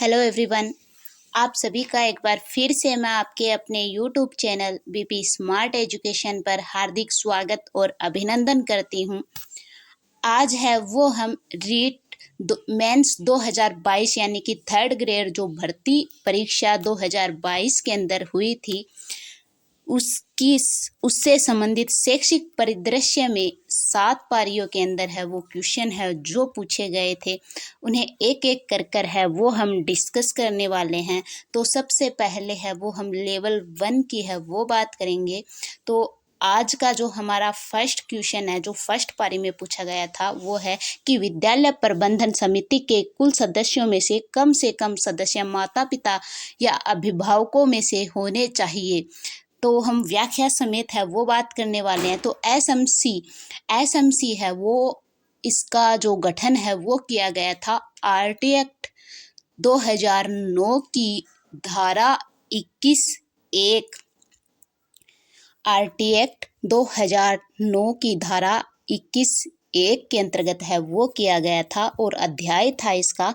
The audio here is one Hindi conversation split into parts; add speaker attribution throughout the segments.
Speaker 1: Hello everyone. आप सभी का एक बार फिर से मैं आपके अपने YouTube channel BP smart education पर हार्दिक स्वागत और अभिनंदन करती हूं। आज है वो हम रीट मेंस 2022 यानी कि थर्ड ग्रेड जो भर्ती परीक्षा 2022 के अंदर हुई थी उससे संबंधित शैक्षिक परिदृश्य में 7 पारियों के अंदर है वो क्वेश्चन है जो पूछे गए थे, उन्हें एक एक कर है वो हम डिस्कस करने वाले हैं। तो सबसे पहले है वो हम लेवल 1 की है वो बात करेंगे। तो आज का जो हमारा फर्स्ट क्वेश्चन है जो फर्स्ट पारी में पूछा गया था वो है कि विद्यालय प्रबंधन समिति के कुल सदस्यों में से कम सदस्य माता पिता या अभिभावकों में से होने चाहिए। तो हम व्याख्या समेत है वो बात करने वाले हैं। तो एसएमसी है वो इसका जो गठन है वो किया गया था आरटी एक्ट 2009 की धारा 21(1) आरटी एक्ट 2009 की धारा 21(1) के अंतर्गत है वो किया गया था और अध्याय था इसका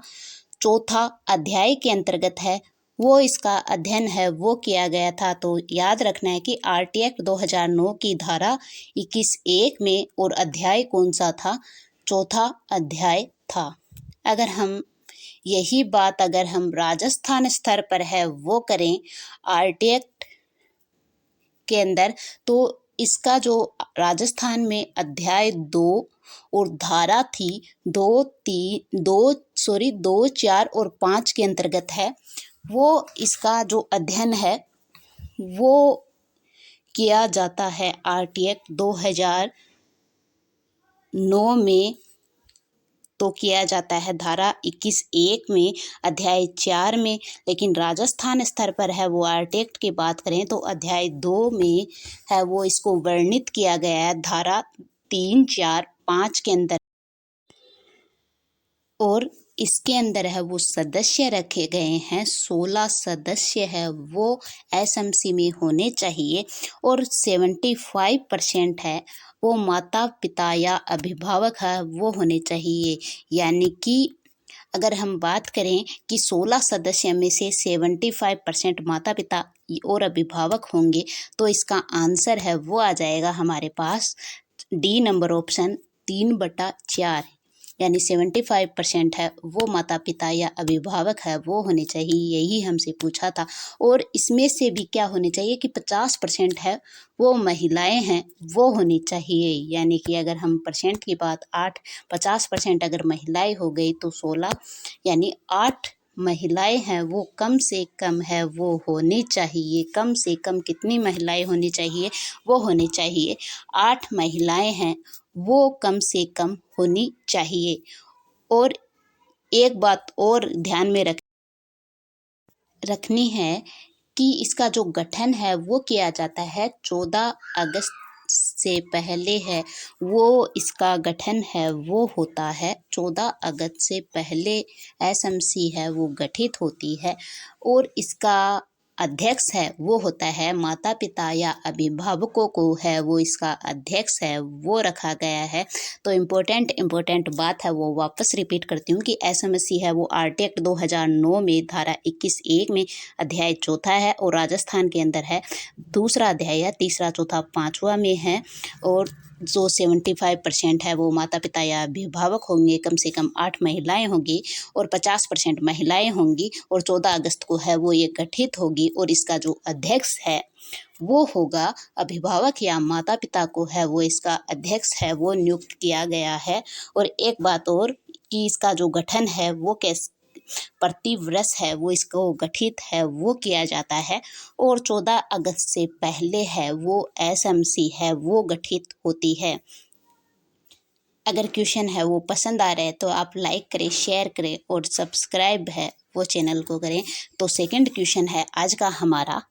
Speaker 1: चौथा अध्याय के अंतर्गत है वो इसका अध्ययन है वो किया गया था। तो याद रखना है कि आरटी एक्ट 2009 की धारा 21(1) में और अध्याय कौन सा था, चौथा अध्याय था। अगर हम राजस्थान स्तर पर है वो करें आरटी एक्ट के अंदर, तो इसका जो राजस्थान में अध्याय 2 और धारा थी 2, 4 और 5 के अंतर्गत है वो इसका जो अध्ययन है वो किया जाता है आरटी एक्ट 2009 में। तो किया जाता है धारा 21(1) में अध्याय 4 में, लेकिन राजस्थान स्तर पर है वो आरटी एक्ट की बात करें तो अध्याय 2 में है वो इसको वर्णित किया गया है धारा 3, 4, 5 के अंदर। और इसके अंदर है वो सदस्य रखे गए हैं 16 सदस्य है वो एसएमसी में होने चाहिए और 75% है वो माता पिता या अभिभावक है वो होने चाहिए। यानी कि अगर हम बात करें कि 16 सदस्य में से 75% माता पिता और अभिभावक होंगे तो इसका आंसर है वो आ जाएगा हमारे पास डी नंबर ऑप्शन 3/4, यानी 75% है वो माता पिता या अभिभावक है वो होने चाहिए। यही हमसे पूछा था। और इसमें से भी क्या होने चाहिए कि 50% है वो महिलाएं हैं वो होनी चाहिए। यानी कि अगर हम परसेंट की बात 50% अगर महिलाएं हो गई तो 16 यानी 8 महिलाएं हैं वो कम से कम है वो होनी चाहिए। कम से कम कितनी महिलाएं होनी चाहिए, वो होनी चाहिए 8 महिलाएं हैं वो कम से कम होनी चाहिए। और एक बात और ध्यान में रखनी है कि इसका जो गठन है वो किया जाता है 14 अगस्त से पहले है वो इसका गठन है वो होता है 14 अगस्त से पहले एसएमसी है वो गठित होती है और इसका अध्यक्ष है वो होता है माता पिता या अभिभावकों को है वो इसका अध्यक्ष है वो रखा गया है। तो इम्पोर्टेंट बात है वो वापस रिपीट करती हूँ कि एसएमसी है वो आरटी एक्ट 2009 में धारा 21(1) में अध्याय 4 है और राजस्थान के अंदर है दूसरा अध्याय है 3, 4, 5वां में है। और जो 75% है वो माता पिता या अभिभावक होंगे, कम से कम 8 महिलाएं होंगी और 50% महिलाएं होंगी और 14 अगस्त को है वो ये गठित होगी और इसका जो अध्यक्ष है वो होगा अभिभावक या माता पिता को है वो इसका अध्यक्ष है वो नियुक्त किया गया है। और एक बात और कि इसका जो गठन है वो प्रतिवर्ष है वो इसको गठित है वो किया जाता है और 14 अगस्त से पहले है वो एसएमसी है वो गठित होती है। अगर क्वेश्चन है वो पसंद आ रहा है तो आप लाइक करें, शेयर करें और सब्सक्राइब है वो चैनल को करें। तो सेकंड क्वेश्चन है आज का हमारा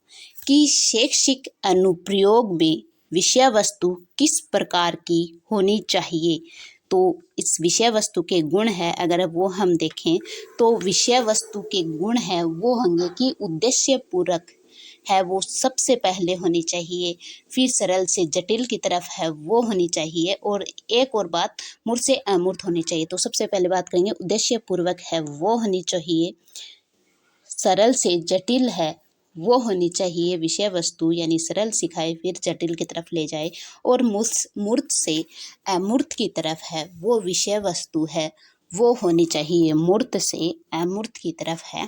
Speaker 1: कि शैक्षिक अनुप्रयोग में विषय वस्तु किस प्रकार की होनी चाहिए। तो इस विषय वस्तु के गुण है अगर वो हम देखें तो विषय वस्तु के गुण है वो होंगे कि उद्देश्य पूरक है वो सबसे पहले होनी चाहिए, फिर सरल से जटिल की तरफ है वो होनी चाहिए और एक और बात मूर्त से अमूर्त होनी चाहिए। तो सबसे पहले बात करेंगे उद्देश्य पूर्वक है वो होनी चाहिए। सरल से जटिल है वो होनी चाहिए विषय वस्तु, यानी सरल सिखाए फिर जटिल की तरफ ले जाए, और मूर्त से अमूर्त की तरफ है वो विषय वस्तु है वो होनी चाहिए। मूर्त से अमूर्त की तरफ है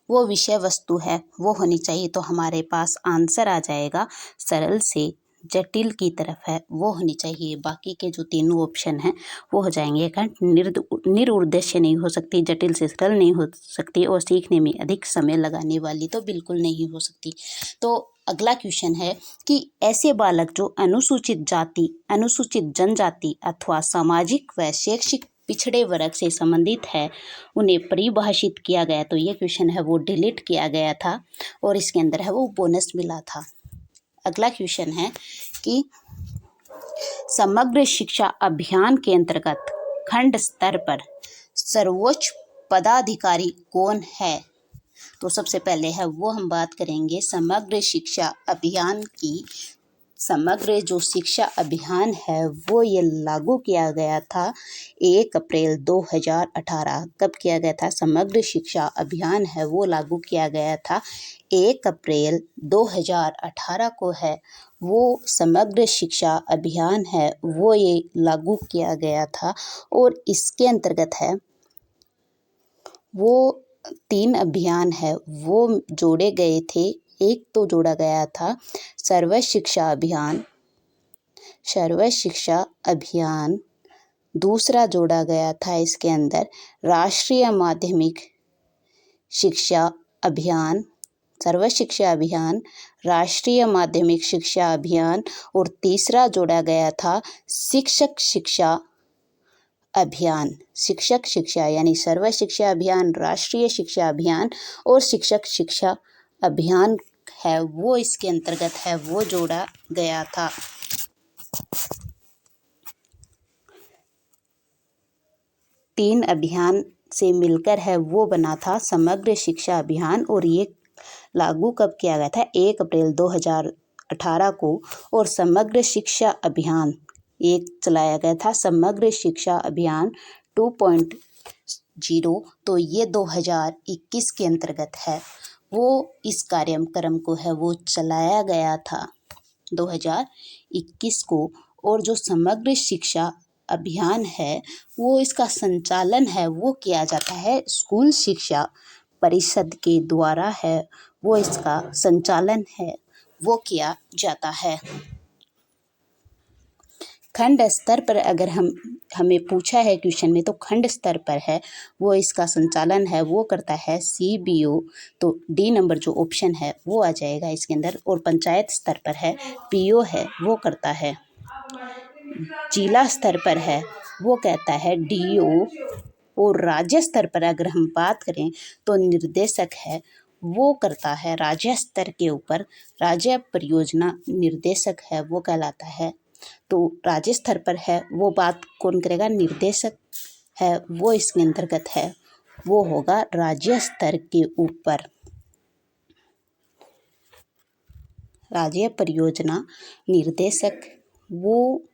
Speaker 1: वो विषय वस्तु है वो होनी चाहिए। तो हमारे पास आंसर आ जाएगा सरल से जटिल की तरफ है वो होनी चाहिए। बाकी के जो तीनों ऑप्शन हैं वो हो जाएंगे खंड। निरुद्देश्य नहीं हो सकती, जटिल से सरल नहीं हो सकती, और सीखने में अधिक समय लगाने वाली तो बिल्कुल नहीं हो सकती। तो अगला क्वेश्चन है कि ऐसे बालक जो अनुसूचित जाति, अनुसूचित जनजाति अथवा सामाजिक व शैक्षिक पिछड़े वर्ग से संबंधित है उन्हें परिभाषित किया गया। तो ये क्वेश्चन है वो डिलीट किया गया था और इसके अंदर है वो बोनस मिला था। अगला क्वेश्चन है कि समग्र शिक्षा अभियान के अंतर्गत खंड स्तर पर सर्वोच्च पदाधिकारी कौन है। तो सबसे पहले है वो हम बात करेंगे समग्र शिक्षा अभियान की। समग्र जो शिक्षा अभियान है वो ये लागू किया गया था 1 अप्रैल 2018। कब किया गया था? समग्र शिक्षा अभियान है वो लागू किया गया था 1 अप्रैल 2018 को है वो समग्र शिक्षा अभियान है वो ये लागू किया गया था। और इसके अंतर्गत है वो 3 अभियान है वो जोड़े गए थे। एक तो जोड़ा गया था सर्व शिक्षा अभियान, सर्व शिक्षा अभियान। दूसरा जोड़ा गया था इसके अंदर राष्ट्रीय माध्यमिक शिक्षा अभियान, सर्व शिक्षा अभियान, राष्ट्रीय माध्यमिक शिक्षा अभियान। और तीसरा जोड़ा गया था शिक्षक शिक्षा अभियान। शिक्षक शिक्षा यानी सर्व शिक्षा अभियान, राष्ट्रीय शिक्षा अभियान और शिक्षक शिक्षा अभियान है वो इसके अंतर्गत है वो जोड़ा गया था। तीन अभियान से मिलकर है वो बना था समग्र शिक्षा अभियान। और ये लागू कब किया गया था? 1 अप्रैल 2018 को। और समग्र शिक्षा अभियान एक चलाया गया था समग्र शिक्षा अभियान 2.0। तो ये 2021 के अंतर्गत है वो इस कार्यक्रम को है वो चलाया गया था 2021 को। और जो समग्र शिक्षा अभियान है वो इसका संचालन है वो किया जाता है स्कूल शिक्षा परिषद के द्वारा है वो इसका संचालन है वो किया जाता है। खंड स्तर पर अगर हमें पूछा है क्वेश्चन में तो खंड स्तर पर है वो इसका संचालन है वो करता है CBO। तो डी नंबर जो ऑप्शन है वो आ जाएगा इसके अंदर। और पंचायत स्तर पर है PO है वो करता है। जिला स्तर पर है वो कहता है DO। और राज्य स्तर पर अगर हम बात करें तो निर्देशक है वो करता है राज्य स्तर के ऊपर राज्य परियोजना निर्देशक है वो कहलाता है। तो राज्य स्तर पर है वो बात कौन करेगा? निर्देशक है वो इसके अंतर्गत है वो होगा राज्य स्तर के ऊपर। राज्य परियोजना निर्देशक वो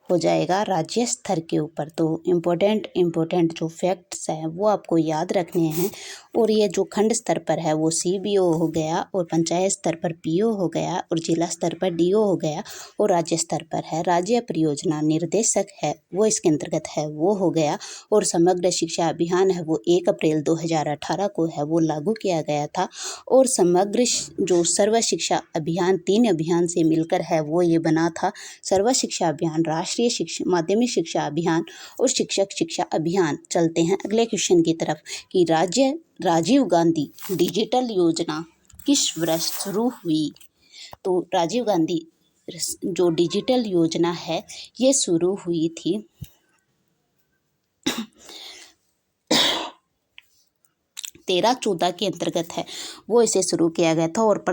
Speaker 1: हो जाएगा राज्य स्तर के ऊपर। तो इम्पोर्टेंट जो फैक्ट्स हैं वो आपको याद रखने हैं। और ये जो खंड स्तर पर है वो CBO हो गया, और पंचायत स्तर पर PO हो गया, और जिला स्तर पर DO हो गया, और राज्य स्तर पर है राज्य परियोजना निर्देशक है वो इसके अंतर्गत है वो हो गया। और समग्र शिक्षा अभियान है वो 1 अप्रैल 2018 को है वो लागू किया गया था। और समग्र जो सर्व शिक्षा अभियान 3 अभियान से मिलकर है वो ये बना था सर्व शिक्षा अभियान, राष्ट्रीय शिक्षा माध्यमिक शिक्षा अभियान और शिक्षक शिक्षा अभियान। चलते हैं अगले क्वेश्चन की तरफ कि राजीव गांधी डिजिटल योजना किस वर्ष शुरू हुई। तो राजीव गांधी जो डिजिटल योजना है ये शुरू हुई थी 13-14 के अंतर्गत है वो इसे शुरू किया गया था। और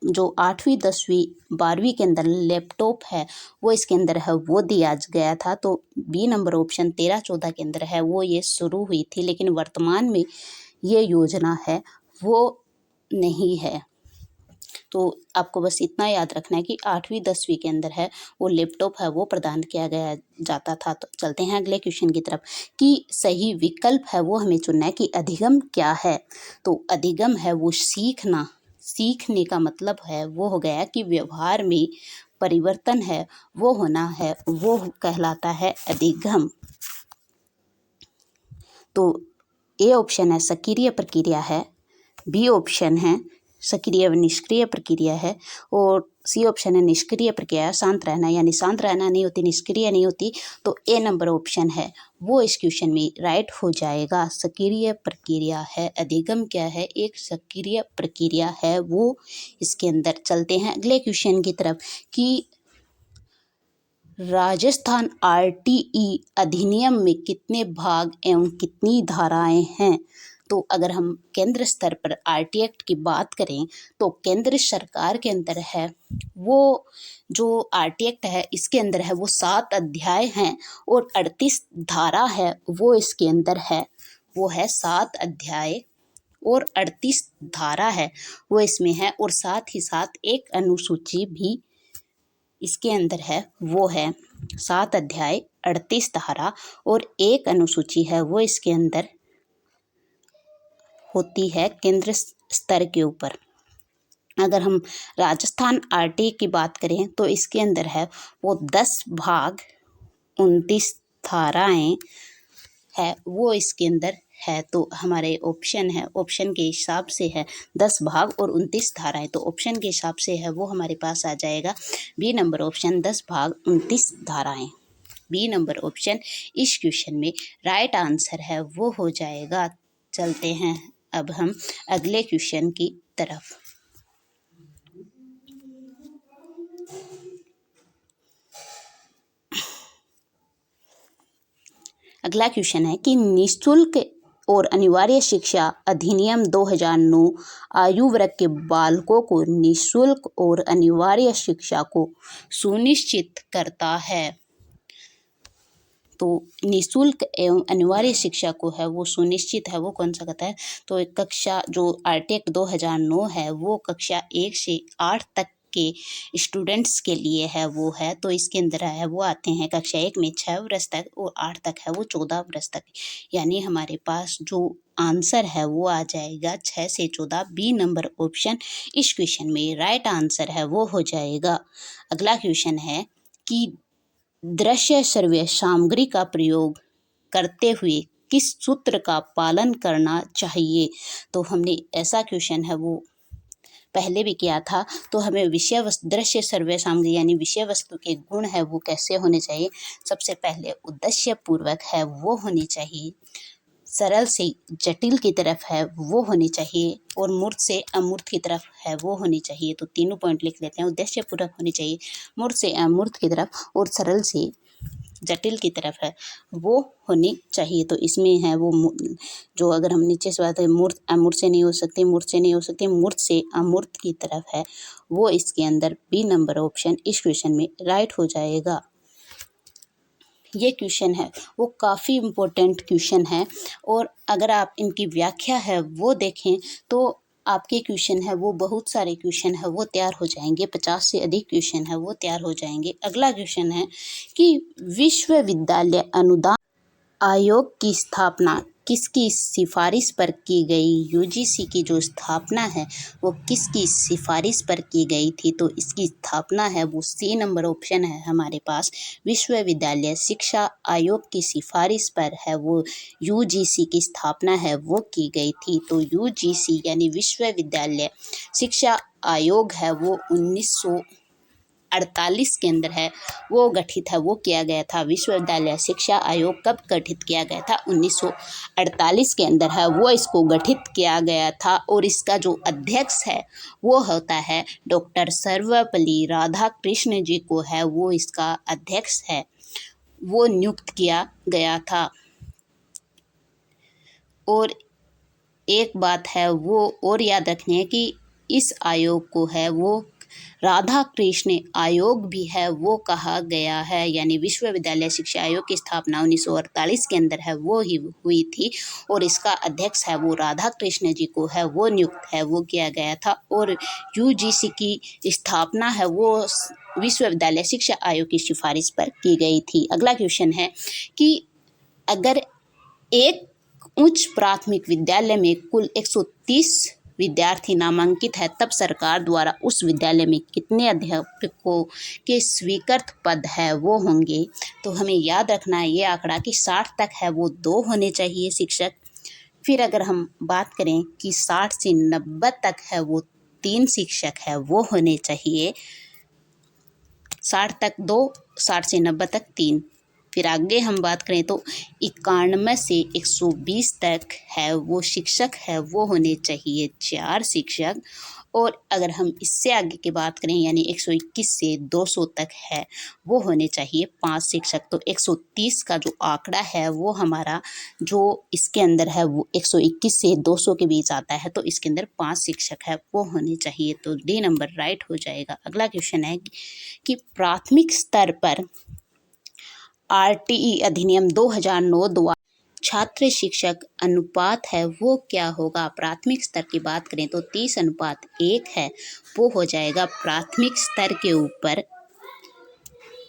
Speaker 1: जो 8वीं 10वीं 12वीं के अंदर लैपटॉप है वो इसके अंदर है वो दिया गया था। तो B नंबर ऑप्शन 13-14 के अंदर है वो ये शुरू हुई थी। लेकिन वर्तमान में ये योजना है वो नहीं है। तो आपको बस इतना याद रखना है कि 8वीं 10वीं के अंदर है वो लैपटॉप है वो प्रदान किया गया जाता था। तो चलते हैं अगले क्वेश्चन की तरफ कि सही विकल्प है वो हमें चुनना है कि अधिगम क्या है। तो अधिगम है वो सीखना, सीखने का मतलब है वो हो गया कि व्यवहार में परिवर्तन है वो होना है, वो कहलाता है अधिगम। तो ए ऑप्शन है सक्रिय प्रक्रिया है, बी ऑप्शन है सक्रिय व निष्क्रिय प्रक्रिया है, और सी ऑप्शन है निष्क्रिय प्रक्रिया शांत रहना, यानी शांत रहना नहीं होती, निष्क्रिय नहीं होती। तो ए नंबर ऑप्शन है वो इस क्वेश्चन में राइट हो जाएगा। सक्रिय प्रक्रिया है, अधिगम क्या है, एक सक्रिय प्रक्रिया है वो इसके अंदर। चलते हैं अगले क्वेश्चन की तरफ कि राजस्थान आरटीई अधिनियम में कितने भाग एवं कितनी धाराएं हैं। तो अगर हम केंद्र स्तर पर आरटी एक्ट की बात करें तो केंद्र सरकार के अंदर है वो जो आरटी एक्ट है इसके अंदर है वो 7 अध्याय हैं और 38 धारा है वो इसके अंदर है। वो है 7 अध्याय और 38 धारा है वो इसमें है, और साथ ही साथ एक अनुसूची भी इसके अंदर है। वो है 7 अध्याय 38 धारा और एक अनुसूची है वो इसके अंदर होती है केंद्र स्तर के ऊपर। अगर हम राजस्थान आरटी की बात करें तो इसके अंदर है वो 10 भाग 29 धाराएं है वो इसके अंदर है। तो हमारे ऑप्शन है, ऑप्शन के हिसाब से है 10 भाग और 29 धाराएं। तो ऑप्शन के हिसाब से है वो हमारे पास आ जाएगा बी नंबर ऑप्शन 10 भाग 29 धाराएं। बी नंबर ऑप्शन इस क्वेश्चन में राइट आंसर है वो हो जाएगा। चलते हैं अब हम अगले क्वेश्चन की तरफ। अगला क्वेश्चन है कि निःशुल्क और अनिवार्य शिक्षा अधिनियम 2009 आयु वर्ग के बालकों को निःशुल्क और अनिवार्य शिक्षा को सुनिश्चित करता है। तो निःशुल्क एवं अनिवार्य शिक्षा को है वो सुनिश्चित है वो कौन सा कहता है। तो एक कक्षा जो आरटी एक्ट 2009 है वो कक्षा 1 से 8 तक के स्टूडेंट्स के लिए है वो है। तो इसके अंदर है वो आते हैं कक्षा 1 में 6 वर्ष तक और 8 तक है वो 14 वर्ष तक। यानी हमारे पास जो आंसर है वो आ जाएगा 6 से 14। बी नंबर ऑप्शन इस क्वेश्चन में राइट आंसर है वो हो जाएगा। अगला क्वेश्चन है कि दृश्य श्रव्य सामग्री का प्रयोग करते हुए किस सूत्र का पालन करना चाहिए। तो हमने ऐसा क्वेश्चन है वो पहले भी किया था। तो हमें विषय वस्तु दृश्य श्रव्य सामग्री यानी विषय वस्तु के गुण है वो कैसे होने चाहिए। सबसे पहले उद्देश्य पूर्वक है वो होनी चाहिए, सरल से जटिल की तरफ है वो होनी चाहिए, और मूर्त से अमूर्त की तरफ है वो होनी चाहिए। तो तीनों पॉइंट लिख लेते हैं। उद्देश्य पूर्वक होनी चाहिए, मूर्त से अमूर्त की तरफ, और सरल से जटिल की तरफ है वो होनी चाहिए। तो इसमें है वो जो अगर हम नीचे से बात है मूर्त अमूर्त से नहीं हो सकती, मूर्त से नहीं हो सकती, मूर्त से अमूर्त की तरफ है वो इसके अंदर बी नंबर ऑप्शन इस क्वेश्चन में राइट हो जाएगा। ये क्वेश्चन है वो काफ़ी इम्पोर्टेंट क्वेश्चन है, और अगर आप इनकी व्याख्या है वो देखें तो आपके क्वेश्चन है वो बहुत सारे क्वेश्चन है वो तैयार हो जाएंगे। 50 से अधिक क्वेश्चन है वो तैयार हो जाएंगे। अगला क्वेश्चन है कि विश्वविद्यालय अनुदान आयोग की स्थापना किसकी सिफारिश पर की गई। यूजीसी की जो स्थापना है वो किसकी सिफारिश पर की गई थी। तो इसकी स्थापना है वो सी नंबर ऑप्शन है हमारे पास विश्वविद्यालय शिक्षा आयोग की सिफारिश पर है वो यूजीसी की स्थापना है वो की गई थी। तो यूजीसी यानी विश्वविद्यालय शिक्षा आयोग है वो 1948 के अंदर है वो गठित है वो किया गया था। विश्वविद्यालय शिक्षा आयोग कब गठित किया गया था, 1948 के अंदर है वो इसको गठित किया गया था। और इसका जो अध्यक्ष है वो होता है डॉक्टर सर्वपल्ली राधाकृष्ण जी को है वो इसका अध्यक्ष है वो नियुक्त किया गया था। और एक बात है वो और याद रखनी है कि इस आयोग को है वो राधा कृष्ण आयोग भी है वो कहा गया है, यानी विश्वविद्यालय शिक्षा आयोग की स्थापना 1948 के अंदर है वो ही हुई थी और इसका अध्यक्ष है वो राधा कृष्ण जी को है वो नियुक्त है वो किया गया था। और यूजीसी की स्थापना है वो विश्वविद्यालय शिक्षा आयोग की सिफारिश पर की गई थी। अगला क्वेश्चन है कि अगर एक उच्च प्राथमिक विद्यालय में कुल 130 विद्यार्थी नामांकित है तब सरकार द्वारा उस विद्यालय में कितने अध्यापकों के स्वीकृत पद है वो होंगे। तो हमें याद रखना है ये आंकड़ा कि 60 तक है वो 2 होने चाहिए शिक्षक। फिर अगर हम बात करें कि 60 से 90 तक है वो 3 शिक्षक है वो होने चाहिए। 60 तक 2, 60 से 90 तक 3। फिर आगे हम बात करें तो 91 से 120 तक है वो शिक्षक है वो होने चाहिए 4 शिक्षक। और अगर हम इससे आगे की बात करें यानी 121 से 200 तक है वो होने चाहिए 5 शिक्षक। तो 130 का जो आंकड़ा है वो हमारा जो इसके अंदर है वो 121 से 200 के बीच आता है, तो इसके अंदर 5 शिक्षक है वो होने चाहिए। तो डी नंबर राइट हो जाएगा। अगला क्वेश्चन है कि प्राथमिक स्तर पर आरटीई अधिनियम 2009 द्वारा छात्र शिक्षक अनुपात है वो क्या होगा। प्राथमिक स्तर की बात करें तो 30:1 है वो हो जाएगा प्राथमिक स्तर के ऊपर।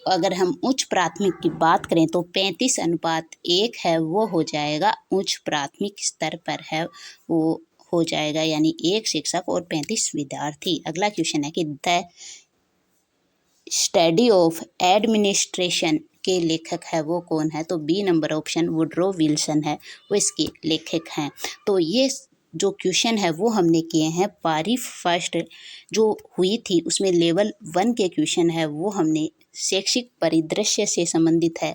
Speaker 1: अगर हम उच्च प्राथमिक की बात करें तो 35:1 है वो हो जाएगा उच्च प्राथमिक स्तर पर है वो हो जाएगा, यानी 1 शिक्षक और 35 विद्यार्थी। अगला क्वेश्चन है कि द स्टडी ऑफ एडमिनिस्ट्रेशन के लेखक है वो कौन है। तो B number option Woodrow Wilson है वो इसके लेखक हैं। तो ये जो क्वेश्चन है वो हमने किए हैं पारी फर्स्ट जो हुई थी उसमें लेवल 1 के क्वेश्चन है वो हमने शैक्षिक परिदृश्य से संबंधित है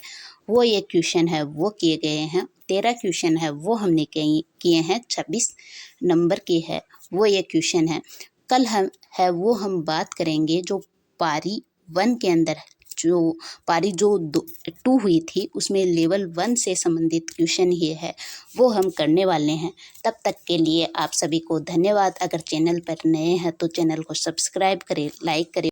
Speaker 1: वो ये क्वेश्चन है वो किए गए हैं। 13 क्वेश्चन है वो हमने किए हैं 26 नंबर के है वो ये क्वेश्चन है। कल हम बात करेंगे जो पारी 1 के अंदर जो पारी जो 2 हुई थी उसमें लेवल 1 से संबंधित क्वेश्चन ये है वो हम करने वाले हैं। तब तक के लिए आप सभी को धन्यवाद। अगर चैनल पर नए हैं तो चैनल को सब्सक्राइब करें, लाइक करें।